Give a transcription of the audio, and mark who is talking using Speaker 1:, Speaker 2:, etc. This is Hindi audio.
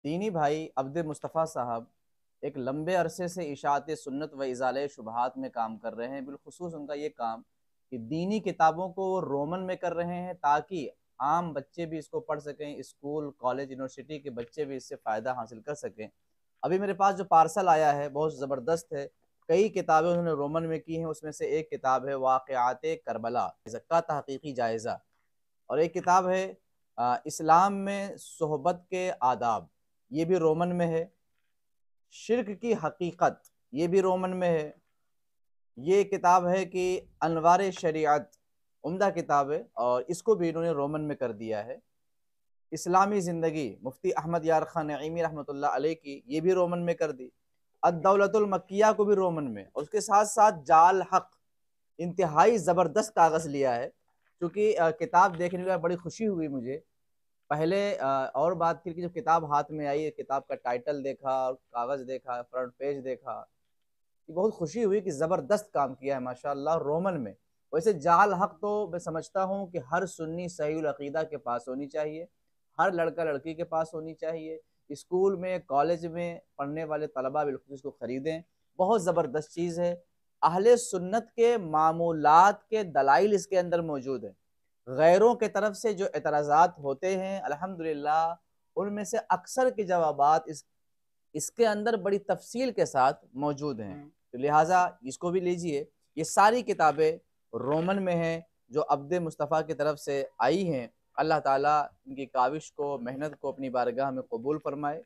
Speaker 1: दीनी भाई अब्द मुस्तफ़ा साहब एक लंबे अरसे से इशाअत सुन्नत व इज़ाले शुबहात में काम कर रहे हैं। बिलखुसूस उनका ये काम कि दीनी किताबों को वो रोमन में कर रहे हैं ताकि आम बच्चे भी इसको पढ़ सकें, स्कूल कॉलेज यूनिवर्सिटी के बच्चे भी इससे फ़ायदा हासिल कर सकें। अभी मेरे पास जो पार्सल आया है बहुत ज़बरदस्त है। कई किताबें उन्होंने रोमन में की हैं, उसमें से एक किताब है वाक़यात करबला का तहकीकी जायज़ा, और एक किताब है इस्लाम में सोहबत के आदाब, ये भी रोमन में है। शिर्क की हकीकत, ये भी रोमन में है। ये किताब है कि अनवार शरीयत, उम्दा किताब है और इसको भी इन्होंने रोमन में कर दिया है। इस्लामी ज़िंदगी मुफ्ती अहमद यार खान नईमी रहमतुल्लाह अलैह की, ये भी रोमन में कर दी। अद-दौलतुल मक्किया को भी रोमन में, और उसके साथ साथ जाल हक, इंतहाई ज़बरदस्त कागज़ लिया है। क्योंकि किताब देखने में बड़ी खुशी हुई मुझे। पहले और बात थी कि जब किताब हाथ में आई, किताब का टाइटल देखा और कागज़ देखा, फ्रंट पेज देखा, कि बहुत खुशी हुई कि ज़बरदस्त काम किया है माशाअल्लाह रोमन में। वैसे जाल हक तो मैं समझता हूँ कि हर सुन्नी सहीउल अकीदा के पास होनी चाहिए, हर लड़का लड़की के पास होनी चाहिए। स्कूल में कॉलेज में पढ़ने वाले तलबा बिल्कुल इसको ख़रीदें, बहुत ज़बरदस्त चीज़ है। अहले सुन्नत के मामूलात के दलाइल इसके अंदर मौजूद हैं। गैरों के तरफ से जो एतराज़ात होते हैं अल्हम्दुलिल्लाह उनमें से अक्सर के जवाबात इसके अंदर बड़ी तफसील के साथ मौजूद हैं। तो लिहाजा इसको भी लीजिए। ये सारी किताबें रोमन में हैं जो अब्द मुस्तफ़ा की तरफ से आई हैं। अल्लाह ताला इनकी काविश को, मेहनत को अपनी बारगाह में कबूल फरमाए।